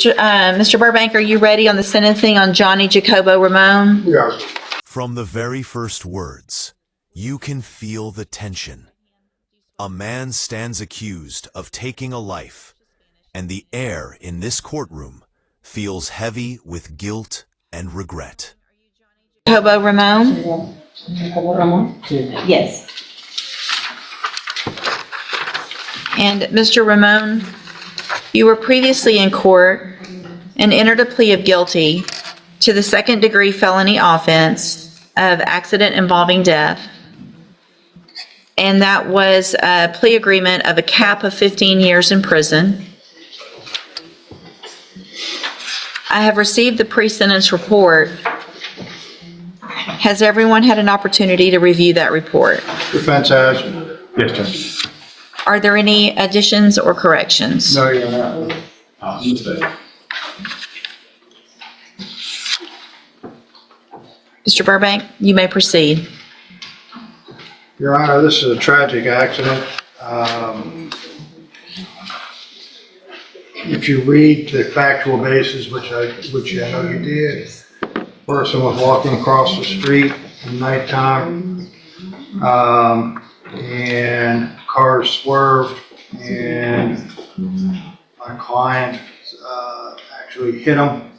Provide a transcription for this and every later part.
Mr. Burbank, are you ready on the sentencing on Johnny Jacob Raone? Yes. From the very first words, you can feel the tension. A man stands accused of taking a life, and the air in this courtroom feels heavy with guilt and regret. Jacob Raone? Yes. And Mr. Raone, you were previously in court and entered a plea of guilty to the second-degree felony offense of accident involving death. And that was a plea agreement of a cap of 15 years in prison. I have received the pre-sentence report. Has everyone had an opportunity to review that report? Defense has. Yes, Judge. Are there any additions or corrections? No, you're not. Mr. Burbank, you may proceed. Your Honor, this is a tragic accident. If you read the factual basis, which I know you did, person was walking across the street at nighttime, and cars swerved, and my client actually hit him.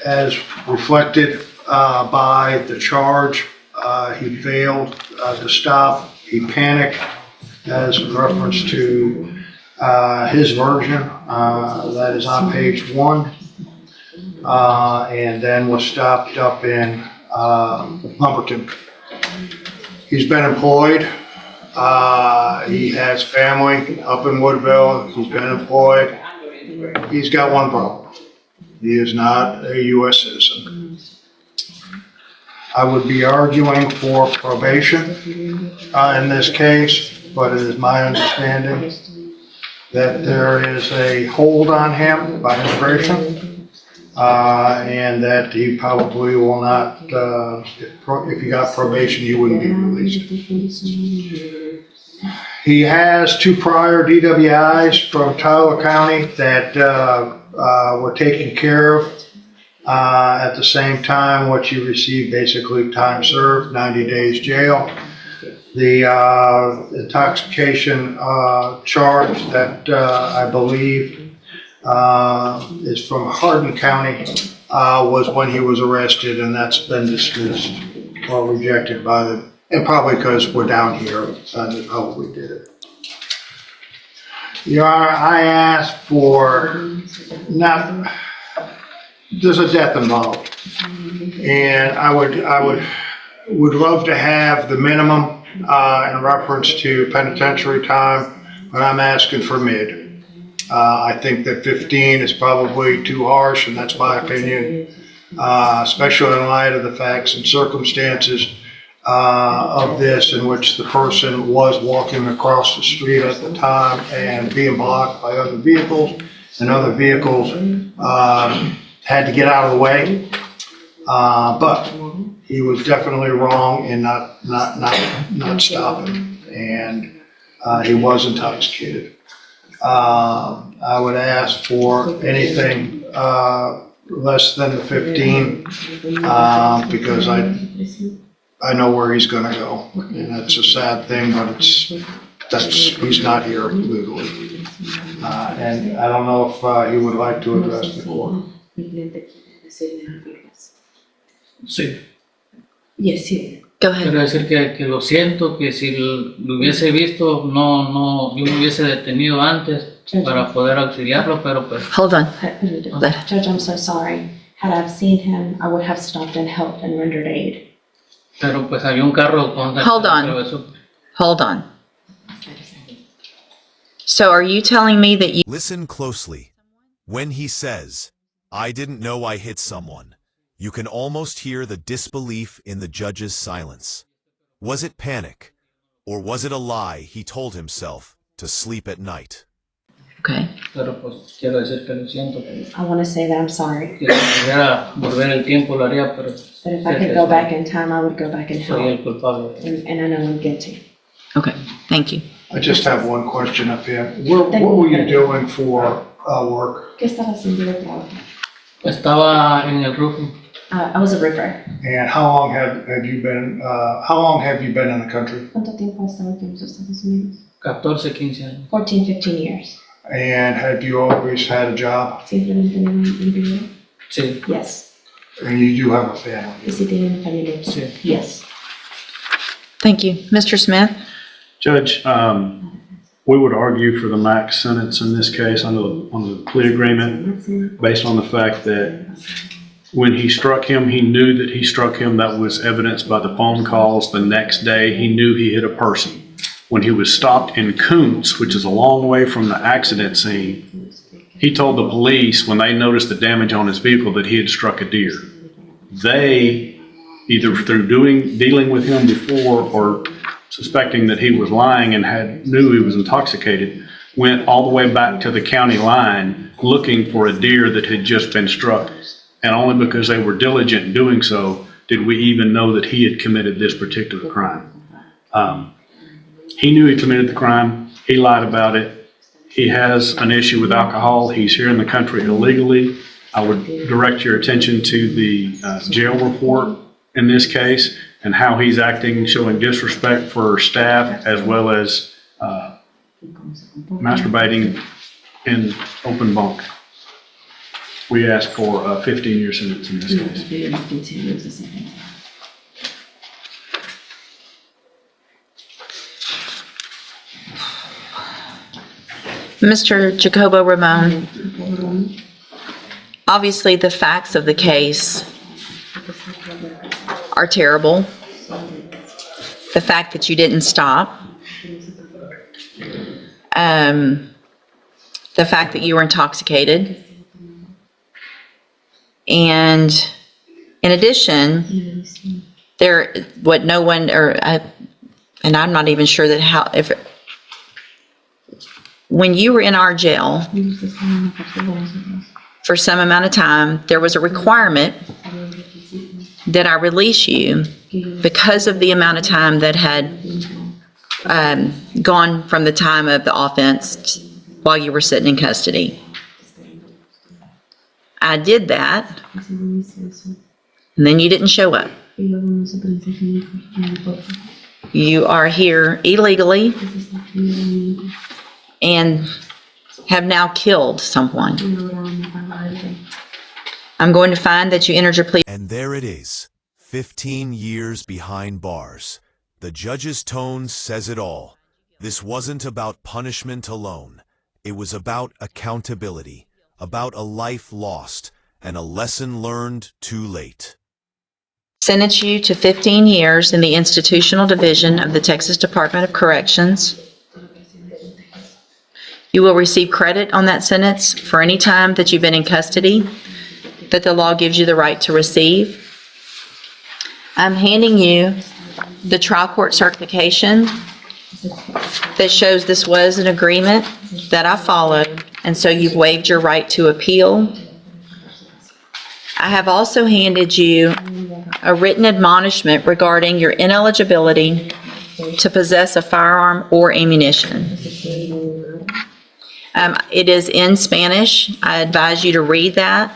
As reflected by the charge, he failed to stop. He panicked, as a reference to his version that is on page 1, and then was stopped up in Lumberton. He's been employed. He has family up in Woodville. He's been employed. He's got one problem. He is not a U.S. citizen. I would be arguing for probation in this case, but it is my understanding that there is a hold on him by immigration, and that he probably will not, if he got probation, he wouldn't be released. He has 2 prior DWIs from Tyler County that were taken care of. At the same time, what you receive, basically time served, 90 days jail. The intoxication charge that I believe is from Hardin County was when he was arrested, and that's been dismissed or rejected by the, and probably because we're down here, they probably did it. Your Honor, I asked for not. There's a death involved, and I would love to have the minimum in reference to penitentiary time, but I'm asking for mid. I think that 15 is probably too harsh, and that's my opinion, especially in light of the facts and circumstances of this, in which the person was walking across the street at the time and being blocked by other vehicles, and other vehicles had to get out of the way, but he was definitely wrong in not stopping, and he was intoxicated. I would ask for anything less than the 15, because I know where he's going to go, and that's a sad thing, but he's not here legally, and I don't know if he would like to address the court. Sí, Yes, sí. Go ahead. quiero decir que lo siento, que si lo hubiese visto, yo me hubiese detenido antes para poder auxiliarlo, pero pues Hold on. Judge, I'm so sorry. Had I seen him, I would have stopped and helped and rendered aid. pero pues había un carro con Hold on. Hold on. So are you telling me that you... Listen closely. When he says, "I didn't know I hit someone," you can almost hear the disbelief in the judge's silence. Was it panic, or was it a lie he told himself to sleep at night? Okay. Pero pues quiero decir que lo siento, que I want to say that I'm sorry. si pudiera volver el tiempo lo haría, pero But if I could go back in time, I would go back and soy help. el culpable. And I know I'm guilty. Okay. Thank you. I just have one question up here. What were you doing for work? ¿Qué estaba haciendo de trabajo? Estaba en el roofing I was a roofer. And how long have you been in the country? ¿Cuánto tiempo has estado aquí en los Estados Unidos? 14, 15 años. 14, 15 years. And have you always had a job? ¿Siempre han tenido un empleo? Sí, Yes. And you do have a family? ¿Y si tienen una familia? sí. Yes. Thank you. Mr. Smith? Judge, we would argue for the max sentence in this case on the plea agreement based on the fact that when he struck him, he knew that he struck him. That was evidenced by the phone calls. The next day, he knew he hit a person. When he was stopped in Koontz, which is a long way from the accident scene, he told the police when they noticed the damage on his vehicle that he had struck a deer. They, either through dealing with him before or suspecting that he was lying and knew he was intoxicated, went all the way back to the county line looking for a deer that had just been struck. And only because they were diligent in doing so did we even know that he had committed this particular crime. He knew he committed the crime. He lied about it. He has an issue with alcohol. He's here in the country illegally. I would direct your attention to the jail report in this case and how he's acting, showing disrespect for staff as well as masturbating in open bunk. We ask for a 15-year sentence in this case. Mr. Jacobo Raone, obviously the facts of the case are terrible. The fact that you didn't stop. The fact that you were intoxicated. And in addition, and I'm not even sure that when you were in our jail for some amount of time, there was a requirement that I release you because of the amount of time that had gone from the time of the offense while you were sitting in custody. I did that, and then you didn't show up. You are here illegally and have now killed someone. I'm going to find that you entered your plea. And there it is, 15 years behind bars. The judge's tone says it all. This wasn't about punishment alone. It was about accountability, about a life lost, and a lesson learned too late. Sentence you to 15 years in the institutional division of the Texas Department of Corrections. You will receive credit on that sentence for any time that you've been in custody that the law gives you the right to receive. I'm handing you the trial court certification that shows this was an agreement that I followed, and so you've waived your right to appeal. I have also handed you a written admonishment regarding your ineligibility to possess a firearm or ammunition. It is in Spanish. I advise you to read that.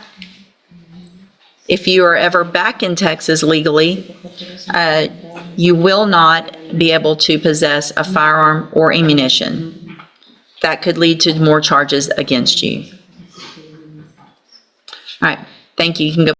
If you are ever back in Texas legally, you will not be able to possess a firearm or ammunition. That could lead to more charges against you. All right, thank you. You can go.